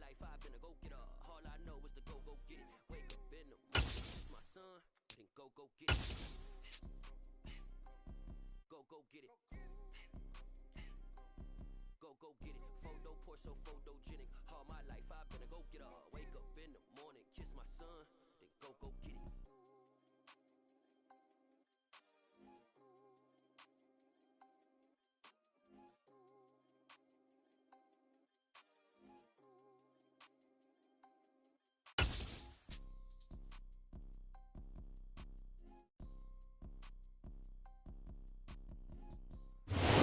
life, I've been a go-getter. All I know is to go get it. Wake up in the morning, kiss my son, then go get it. Go get it. Go get it. Photo poor, so photogenic. All my life, I've been a go-getter. Wake up in the morning, kiss my son, then go get it.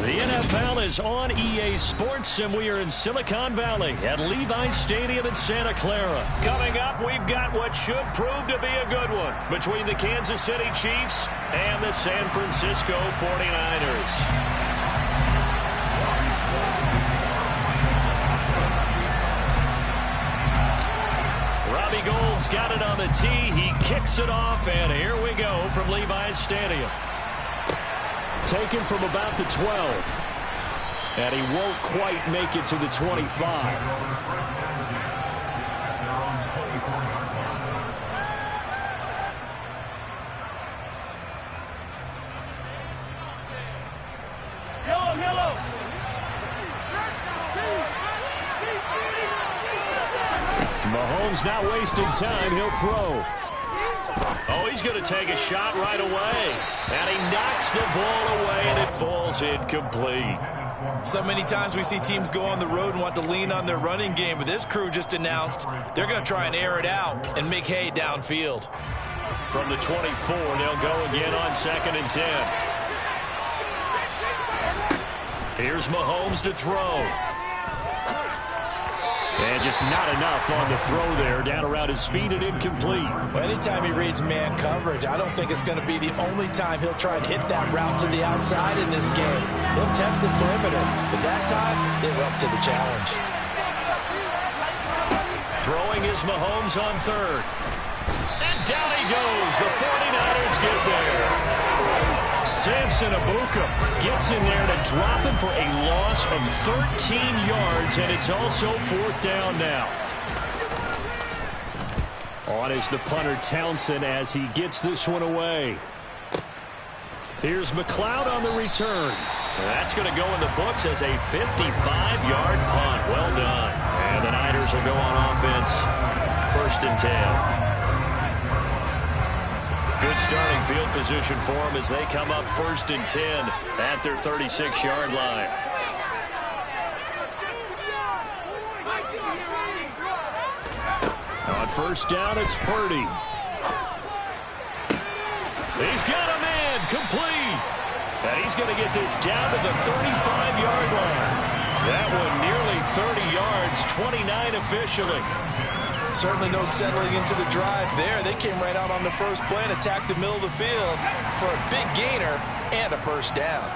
The NFL is on EA Sports, and we are in Silicon Valley at Levi's Stadium in Santa Clara. Coming up, we've got what should prove to be a good one between the Kansas City Chiefs and the San Francisco 49ers. Robbie Gould's got it on the tee. He kicks it off, and here we go from Levi's Stadium. Taken from about the 12. And he won't quite make it to the 25. Yellow. Mahomes not wasting time. He'll throw. Oh, he's going to take a shot right away. And he knocks the ball away, and it falls incomplete. So many times we see teams go on the road and want to lean on their running game, but this crew just announced they're going to try and air it out and make hay downfield. From the 24, they'll go again on 2nd and 10. Here's Mahomes to throw. And just not enough on the throw there. Down around his feet and incomplete. Well, anytime he reads man coverage, I don't think it's going to be the only time he'll try and hit that route to the outside in this game. He'll test the perimeter, but that time, they were up to the challenge. Throwing is Mahomes on 3rd. And down he goes. The 49ers get there. Samson Abuka gets in there to drop him for a loss of 13 yards, and it's also 4th down now. On is the punter Townsend as he gets this one away. Here's McLeod on the return. That's going to go in the books as a 55-yard punt. Well done. And the Niners will go on offense. 1st and 10. Good starting field position for them as they come up 1st and 10 at their 36-yard line. On 1st down, it's Purdy. He's got a man complete. And he's going to get this down to the 35-yard line. That one nearly 30 yards, 29 officially. Certainly no settling into the drive there. They came right out on the first play and attacked the middle of the field for a big gainer and a 1st down.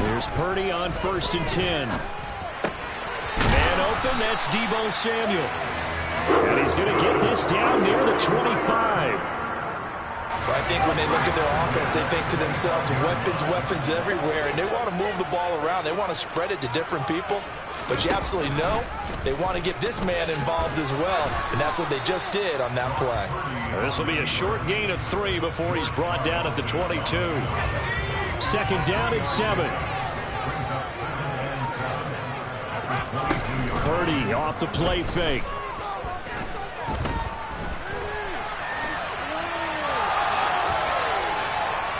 Here's Purdy on 1st and 10. Man open, that's Deebo Samuel. And he's going to get this down near the 25. Well, I think when they look at their offense, they think to themselves, weapons everywhere, and they want to move the ball around. They want to spread it to different people. But you absolutely know they want to get this man involved as well, and that's what they just did on that play. This will be a short gain of 3 before he's brought down at the 22. 2nd down at 7. Purdy off the play fake.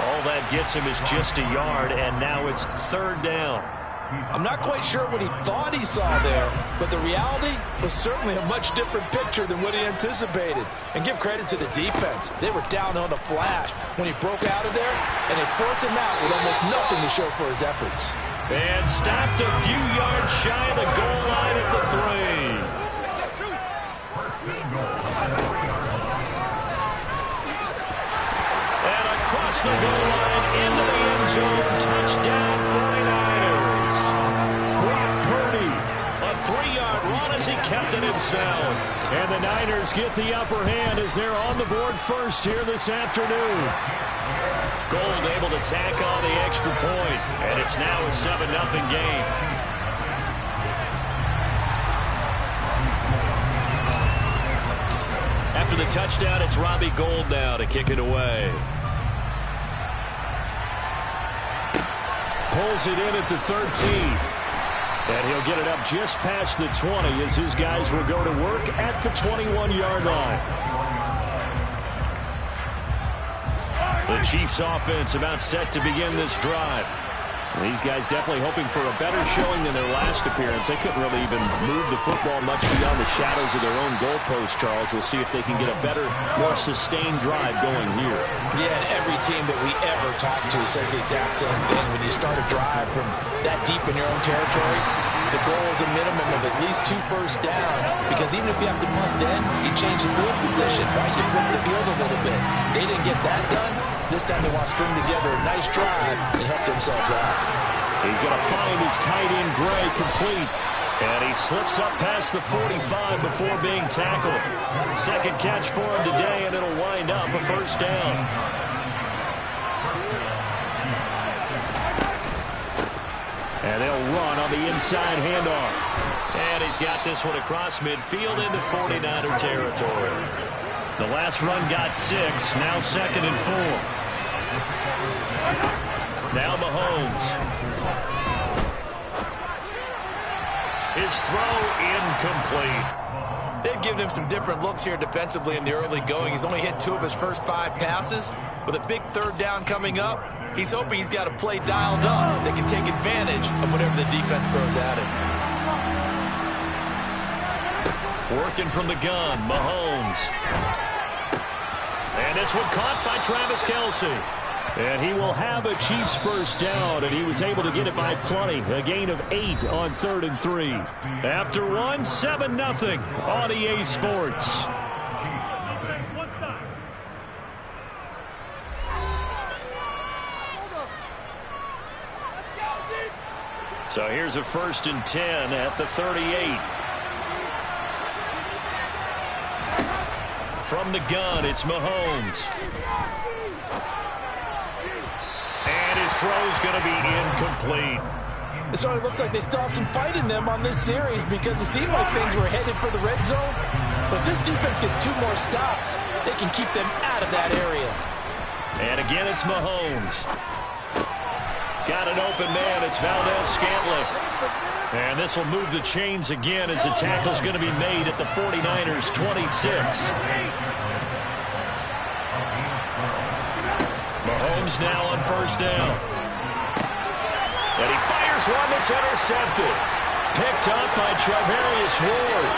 All that gets him is just a yard, and now it's 3rd down. I'm not quite sure what he thought he saw there, but the reality was certainly a much different picture than what he anticipated. And give credit to the defense. They were down on the flash when he broke out of there, and they forced him out with almost nothing to show for his efforts. And stopped a few yards shy of the goal line at the 3. And across the goal line into the end zone. Touchdown 49ers. Brock Purdy, a 3-yard run as he kept it himself. And the Niners get the upper hand as they're on the board first here this afternoon. Gold able to tack on the extra point, and it's now a 7-0 game. for the touchdown. It's Robbie Gould now to kick it away. Pulls it in at the 13. And he'll get it up just past the 20 as his guys will go to work at the 21-yard line. The Chiefs offense about set to begin this drive. These guys definitely hoping for a better showing than their last appearance. They couldn't really even move the football much beyond the shadows of their own goalpost, Charles. We'll see if they can get a better, more sustained drive going here. Yeah, and every team that we ever talk to says the exact same thing. When you start a drive from that deep in your own territory, the goal is a minimum of at least 2 first downs, because even if you have to punt then, you change the field position, right? You flip the field a little bit. They didn't get that done. This time they want to string together a nice drive and help themselves out. He's going to find his tight end, Gray, complete. And he slips up past the 45 before being tackled. Second catch for him today, and it'll wind up a first down. And they'll run on the inside handoff. And he's got this one across midfield into 49er territory. The last run got 6, now 2nd and 4. Now Mahomes. His throw incomplete. They've given him some different looks here defensively in the early going. He's only hit 2 of his first 5 passes. With a big 3rd down coming up, he's hoping he's got a play dialed up that can take advantage of whatever the defense throws at him. Working from the gun, Mahomes. And this one caught by Travis Kelce. And he will have a Chiefs first down, and he was able to get it by plenty. A gain of 8 on 3rd and 3. After 1, 7-0 on EA Sports. So here's a 1st and 10 at the 38. From the gun, it's Mahomes. And his throw's going to be incomplete. It sort of looks like they still have some fight in them on this series, because it seemed like things were headed for the red zone. But if this defense gets 2 more stops, they can keep them out of that area. And again, it's Mahomes. Got an open man. It's Valdez-Scantling. And this will move the chains again as the tackle's going to be made at the 49ers' 26. Mahomes now on 1st down. And he fires one that's intercepted. Picked up by Charvarius Ward.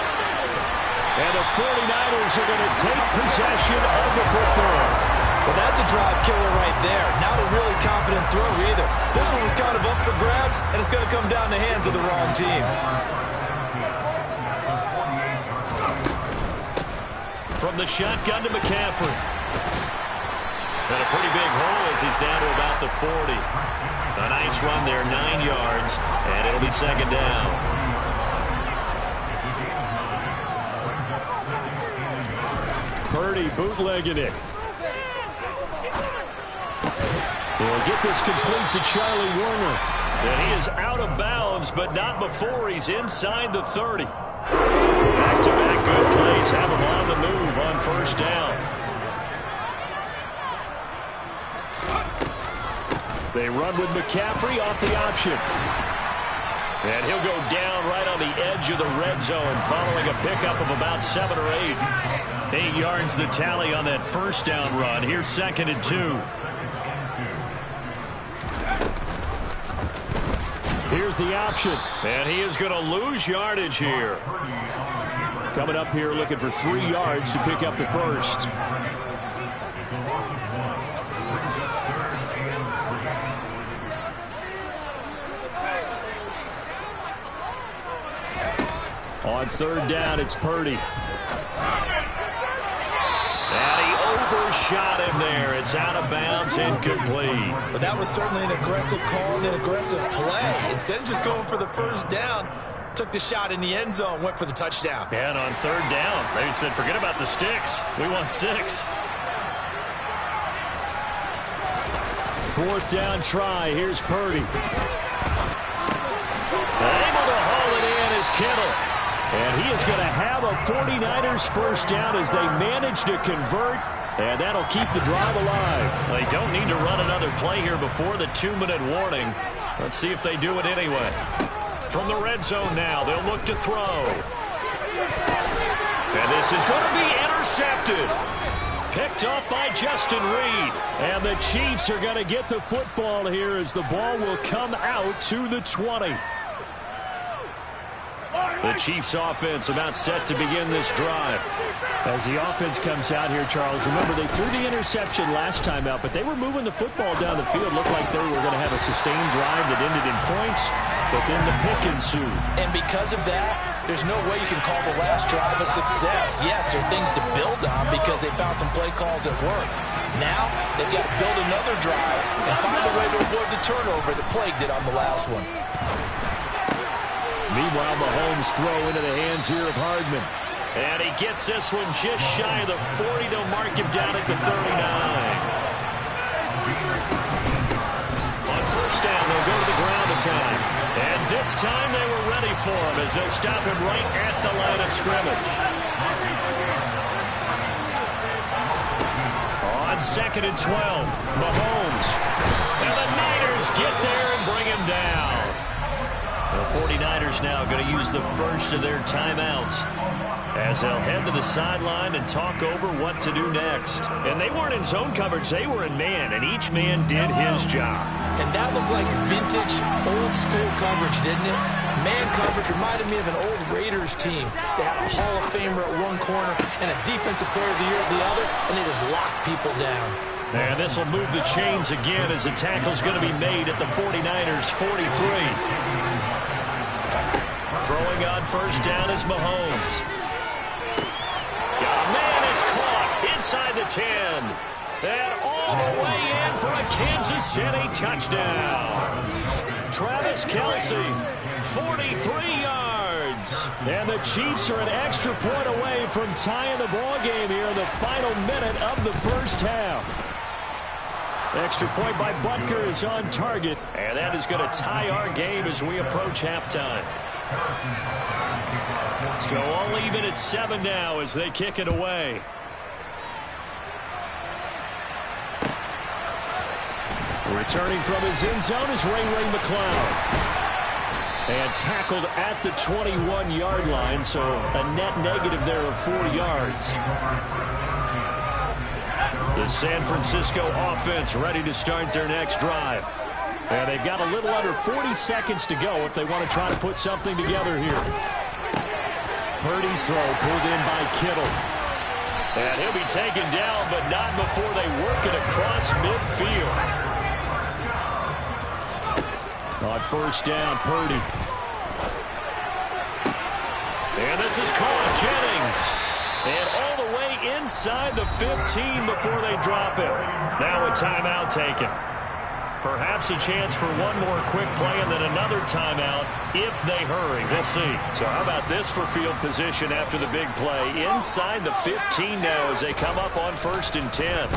And the 49ers are going to take possession of the football. Well, that's a drive killer right there. Not a really confident throw either. This one was kind of up for grabs, and it's going to come down the hands of the wrong team. From the shotgun to McCaffrey. And a pretty big hole as he's down to about the 40. A nice run there, 9 yards, and it'll be 2nd down. Purdy bootlegging it. He'll get this complete to Charlie Warner. And he is out of bounds, but not before he's inside the 30. Back-to-back good plays have him on the move on 1st down. They run with McCaffrey off the option. And he'll go down right on the edge of the red zone following a pickup of about 7 or 8. 8 yards the tally on that 1st down run. Here's 2nd and 2. Here's the option. And he is going to lose yardage here. Coming up here looking for 3 yards to pick up the 1st. On 3rd down, it's Purdy. And he overshot him there. It's out of bounds, incomplete. But that was certainly an aggressive call and an aggressive play. Instead of just going for the 1st down, took the shot in the end zone, went for the touchdown. And on 3rd down, they said, forget about the sticks. We want 6. 4th down try. Here's Purdy. Able to haul it in is Kittle. And he is going to have a 49ers first down as they manage to convert, and that'll keep the drive alive. They don't need to run another play here before the 2-minute warning. Let's see if they do it anyway. From the red zone now, they'll look to throw. And this is going to be intercepted. Picked off by Justin Reed. And the Chiefs are going to get the football here as the ball will come out to the 20. The Chiefs offense about set to begin this drive. As the offense comes out here, Charles, remember they threw the interception last time out, but they were moving the football down the field. Looked like they were going to have a sustained drive that ended in points, but then the pick ensued. And because of that, there's no way you can call the last drive a success. Yes, there are things to build on because they found some play calls that work. Now, they've got to build another drive and find a way to avoid the turnover that plagued it on the last one. Meanwhile, Mahomes throw into the hands here of Hardman. And he gets this one just shy of the 40. They'll mark him down at the 39. On first down, they'll go to the ground a time. And this time they were ready for him as they'll stop him right at the line of scrimmage. On 2nd and 12, Mahomes. And the Niners get there and bring him down. The 49ers now going to use the first of their timeouts as they'll head to the sideline and talk over what to do next. And they weren't in zone coverage. They were in man, and each man did his job. And that looked like vintage, old-school coverage, didn't it? Man coverage reminded me of an old Raiders team. They had a Hall of Famer at one corner and a Defensive Player of the Year at the other, and they just locked people down. And this will move the chains again as the tackle's going to be made at the 49ers' 43. Throwing on first down is Mahomes. Oh, man, it's caught inside the 10. And all the way in for a Kansas City touchdown. Travis Kelce, 43 yards. And the Chiefs are an extra point away from tying the ball game here in the final minute of the first half. Extra point by Butker is on target. And that is going to tie our game as we approach halftime. So all even at 7 now as they kick it away. Returning from his end zone is Ray McCloud. And tackled at the 21-yard line, so a net negative there of 4 yards. The San Francisco offense ready to start their next drive. And they've got a little under 40 seconds to go if they want to try to put something together here. Purdy's throw pulled in by Kittle. And he'll be taken down, but not before they work it across midfield. On first down, Purdy. And this is caught. Jennings. And all the way inside the 15 before they drop it. Now a timeout taken. Perhaps a chance for one more quick play and then another timeout if they hurry. We'll see. So how about this for field position after the big play? Inside the 15 now as they come up on 1st and 10.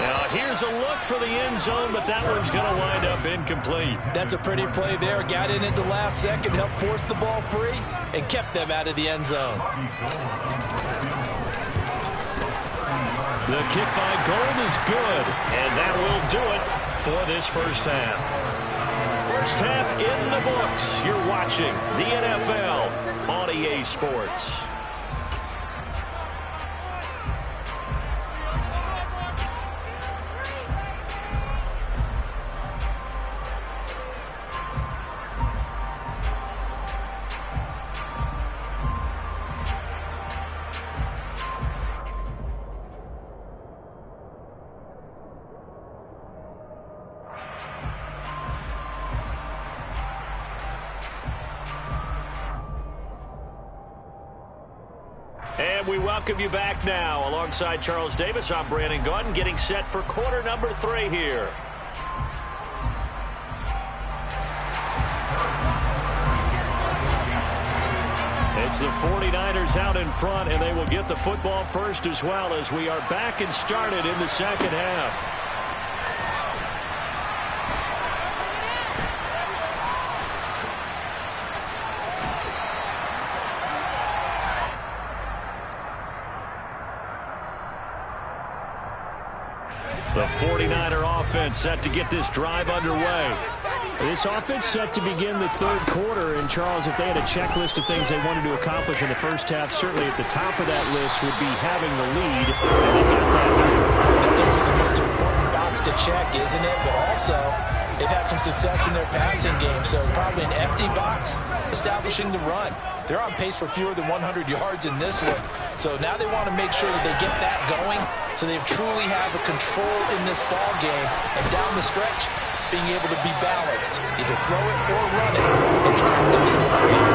Now here's a look for the end zone, but that one's going to wind up incomplete. That's a pretty play there. Got in at the last second, helped force the ball free, and kept them out of the end zone. The kick by Gold is good, and that will do it for this first half. First half in the books. You're watching the NFL on EA Sports. And we welcome you back now. Alongside Charles Davis, I'm Brandon Gaudin, getting set for quarter number 3 here. It's the 49ers out in front, and they will get the football first as well as we are back and started in the second half. The 49er offense set to get this drive underway. This offense set to begin the third quarter. And, Charles, if they had a checklist of things they wanted to accomplish in the first half, certainly at the top of that list would be having the lead. And they got that. That's always the most important box to check, isn't it? But also, they've had some success in their passing game. So probably an empty box, establishing the run. They're on pace for fewer than 100 yards in this one. So now they want to make sure that they get that going so they truly have a control in this ball game. And down the stretch, being able to be balanced. Either throw it or run it and try to win this ball game.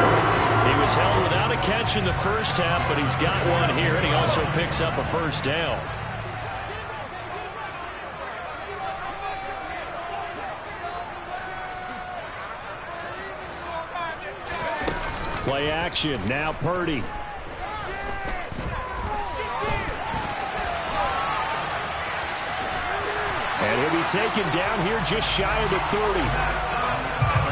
He was held without a catch in the first half, but he's got one here, and he also picks up a first down. Play action. Now Purdy. And he'll be taken down here just shy of the 30.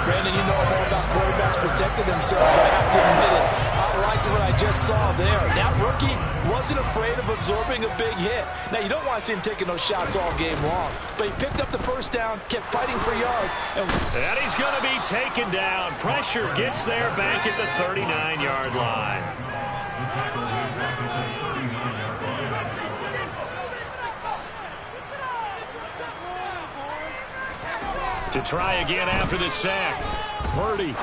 Brandon, you know more about quarterbacks protecting themselves, but I have to admit it. I liked what I just saw there. That rookie wasn't afraid of absorbing a big hit. Now, you don't want to see him taking those shots all game long, but he picked up the first down, kept fighting for yards. And he's going to be taken down. Pressure gets there back at the 39-yard line. To try again after the sack. Purdy.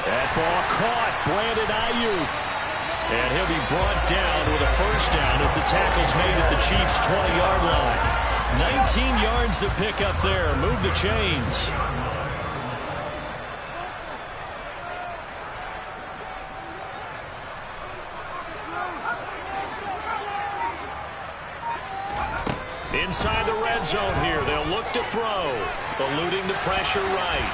That ball caught. Brandon Ayuk. And he'll be brought down with a first down as the tackle's made at the Chiefs' 20-yard line. 19 yards to pick up there. Move the chains. Inside the red zone here. They'll look to throw. Eluding the pressure right.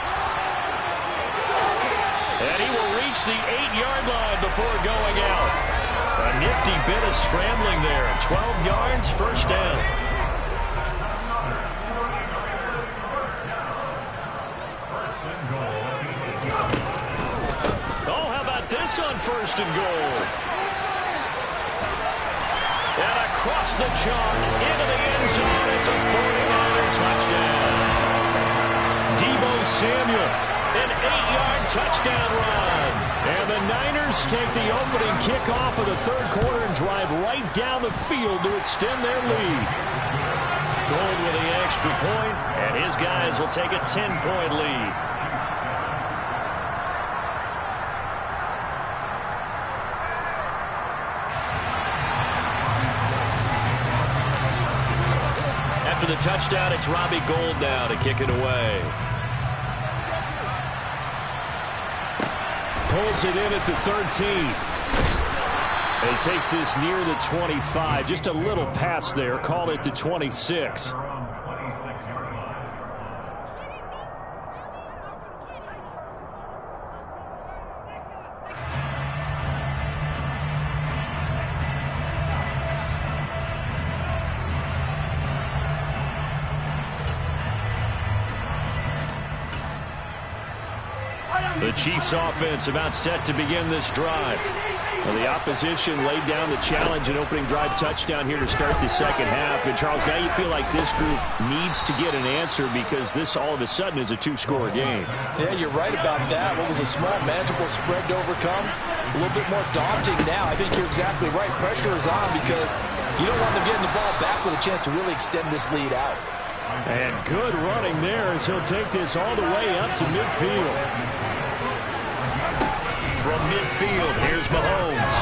And he will reach the 8-yard line before going out. A nifty bit of scrambling there. 12 yards, first down. Oh, how about this on first and goal? And across the chalk, into the end zone. It's a 49er touchdown. Deebo Samuel, an 8-yard touchdown run. And the Niners take the opening kickoff of the third quarter and drive right down the field to extend their lead. Gold with the extra point, and his guys will take a 10-point lead. After the touchdown, it's Robbie Gould now to kick it away. Pulls it in at the 13. And he takes this near the 25. Just a little pass there. Call it the 26. The Chiefs offense about set to begin this drive. Well, the opposition laid down the challenge and opening drive touchdown here to start the second half. And, Charles, now you feel like this group needs to get an answer because this all of a sudden is a two-score game. Yeah, you're right about that. What was a small, manageable spread to overcome, a little bit more daunting now. I think you're exactly right. Pressure is on because you don't want them getting the ball back with a chance to really extend this lead out. And good running there as he'll take this all the way up to midfield. From midfield, here's Mahomes.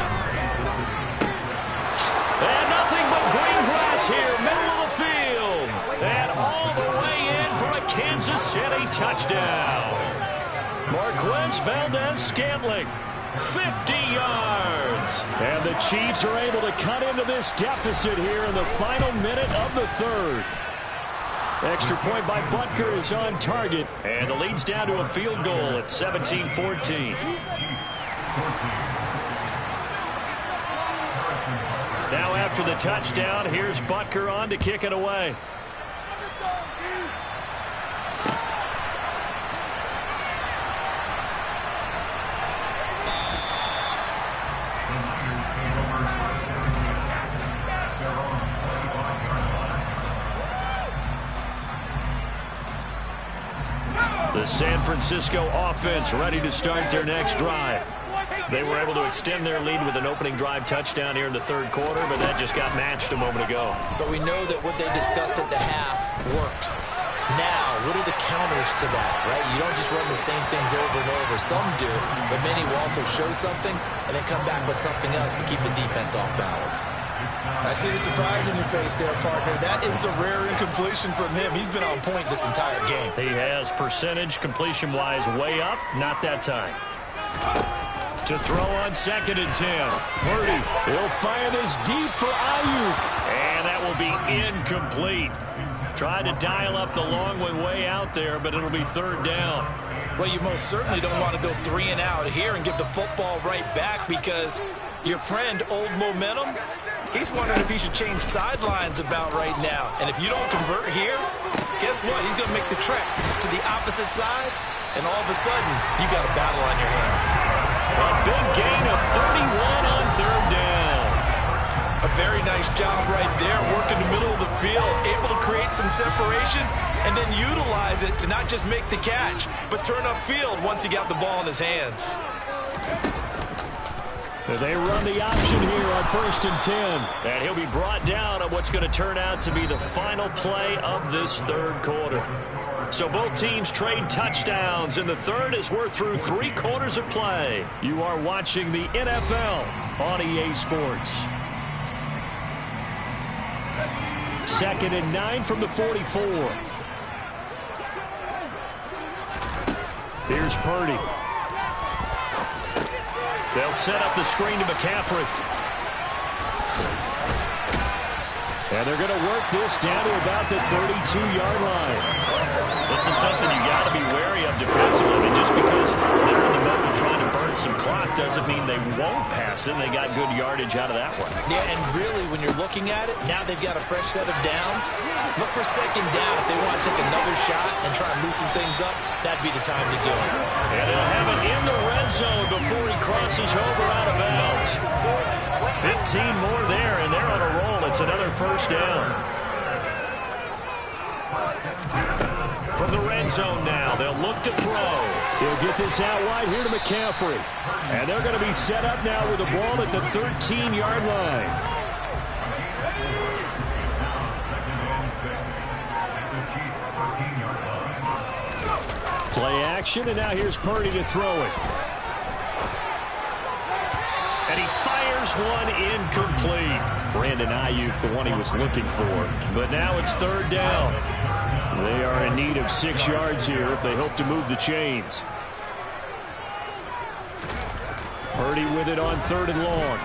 And nothing but green grass here, middle of the field. And all the way in for a Kansas City touchdown. Marquez Valdez-Scantling, 50 yards. And the Chiefs are able to cut into this deficit here in the final minute of the third. Extra point by Butker is on target. And the lead's down to a field goal at 17-14. Now after the touchdown, here's Butker on to kick it away. The San Francisco offense ready to start their next drive. They were able to extend their lead with an opening drive touchdown here in the third quarter, but that just got matched a moment ago. So we know that what they discussed at the half worked. Now, what are the counters to that, right? You don't just run the same things over and over. Some do, but many will also show something and then come back with something else to keep the defense off balance. I see the surprise in your face there, partner. That is a rare incompletion from him. He's been on point this entire game. He has percentage completion-wise way up, not that time. To throw on 2nd and 10. Purdy will fire this deep for Ayuk. And that will be incomplete. Tried to dial up the long way out there, but it'll be 3rd down. Well, you most certainly don't want to go 3 and out here and give the football right back because your friend, Old Momentum, he's wondering if he should change sidelines about right now. And if you don't convert here, guess what? He's going to make the trek to the opposite side, and all of a sudden, you got a battle on your hands. A big gain of 31 on 3rd down. A very nice job right there, working the middle of the field, able to create some separation, and then utilize it to not just make the catch, but turn upfield once he got the ball in his hands. They run the option here on 1st and 10. And he'll be brought down on what's going to turn out to be the final play of this 3rd quarter. So both teams trade touchdowns in the 3rd as we're through 3 quarters of play. You are watching the NFL on EA Sports. 2nd and 9 from the 44. Here's Purdy. They'll set up the screen to McCaffrey. And they're going to work this down to about the 32-yard line. This is something you got to be wary of defensively. I mean, just because they're in the mode of trying to burn some clock doesn't mean they won't pass it. They got good yardage out of that one. Yeah, and really, when you're looking at it, now they've got a fresh set of downs. Look for 2nd down. If they want to take another shot and try and loosen things up, that'd be the time to do it. And they'll have it in the red zone before he crosses over out of bounds. 15 more there, and they're on a roll. It's another 1st down. From the red zone now, they'll look to throw. He'll get this out wide here to McCaffrey. And they're going to be set up now with the ball at the 13-yard line. Play action, and now here's Purdy to throw it. And he fires one incomplete. Brandon Ayuk, the one he was looking for. But now it's 3rd down. They are in need of 6 yards here if they hope to move the chains. Purdy with it on 3rd and long.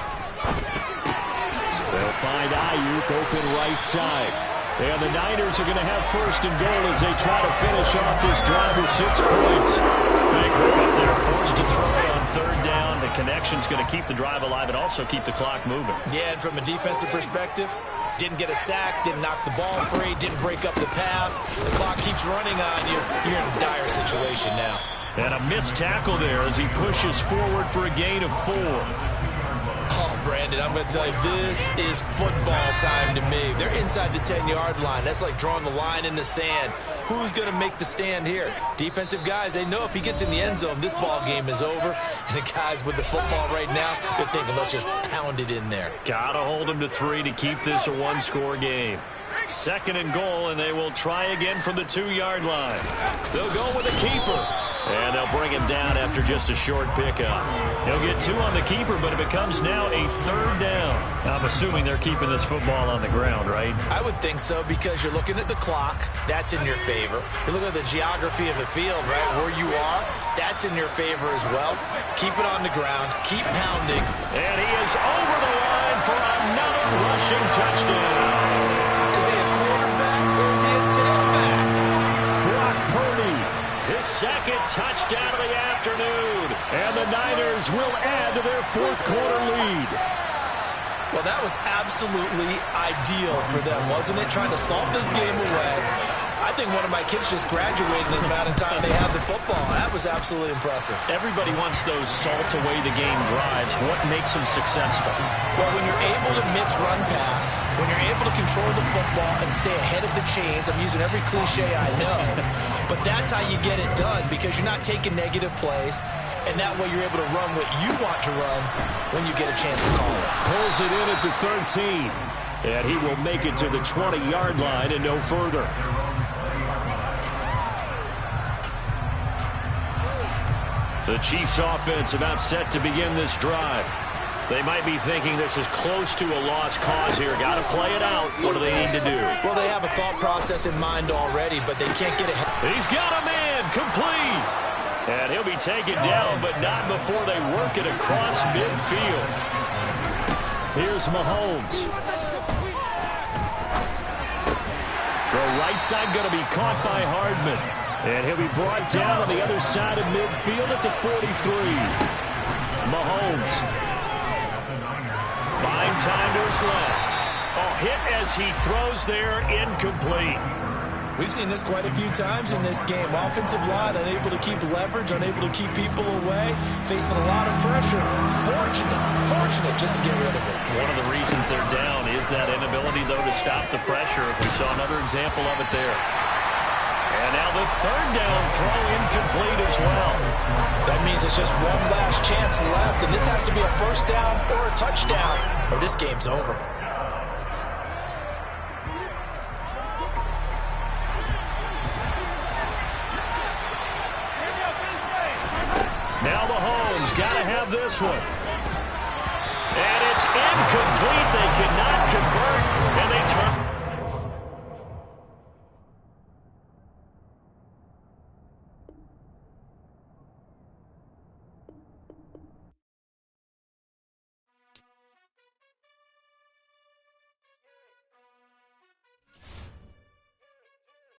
They'll find Ayuk open right side. And the Niners are going to have 1st and goal as they try to finish off this drive with 6 points. Big hook up there, forced to throw it on 3rd down. The connection's going to keep the drive alive and also keep the clock moving. Yeah, and from a defensive perspective, didn't get a sack, didn't knock the ball free, didn't break up the pass. The clock keeps running on you. You're in a dire situation now. And a missed tackle there as he pushes forward for a gain of 4. Oh, Brandon, I'm going to tell you, this is football time to me. They're inside the 10-yard line. That's like drawing the line in the sand. Who's going to make the stand here? Defensive guys, they know if he gets in the end zone, this ball game is over. And the guys with the football right now, they're thinking, let's just pound it in there. Got to hold him to 3 to keep this a 1-score game. 2nd and goal, and they will try again from the 2-yard line. They'll go with a keeper. And they'll bring him down after just a short pickup. He'll get 2 on the keeper, but it becomes now a 3rd down. I'm assuming they're keeping this football on the ground, right? I would think so, because you're looking at the clock. That's in your favor. You're looking at the geography of the field, right? Where you are, that's in your favor as well. Keep it on the ground. Keep pounding. And he is over the line for another rushing touchdown. Is he a quarterback or is he a tailback? Brock Purdy, his 2nd touchdown of the afternoon. And the Niners will add to their 4th quarter lead. Well, that was absolutely ideal for them, wasn't it? Trying to salt this game away. I think one of my kids just graduated in the amount of time they had the football. That was was absolutely impressive. Everybody wants those salt-away-the-game drives. What makes them successful? Well, when you're able to mix run-pass, when you're able to control the football and stay ahead of the chains, I'm using every cliche I know, but that's how you get it done because you're not taking negative plays, and that way you're able to run what you want to run when you get a chance to call it. Pulls it in at the 13. And he will make it to the 20-yard line and no further. The Chiefs offense about set to begin this drive. They might be thinking this is close to a lost cause here. Got to play it out. What do they need to do? Well, they have a thought process in mind already, but they can't get ahead. He's got a man complete. And he'll be taken down, but not before they work it across midfield. Here's Mahomes. Throw right side going to be caught by Hardman. And he'll be brought down on the other side of midfield at the 43. Mahomes. Buying time to his left. A hit as he throws there, incomplete. We've seen this quite a few times in this game. Offensive line unable to keep leverage, unable to keep people away, facing a lot of pressure. Fortunate just to get rid of it. One of the reasons they're down is that inability, though, to stop the pressure. We saw another example of it there. And now the third down throw incomplete as well. That means it's just one last chance left, and this has to be a first down or a touchdown, or this game's over. Now Mahomes got to have this one. And it's incomplete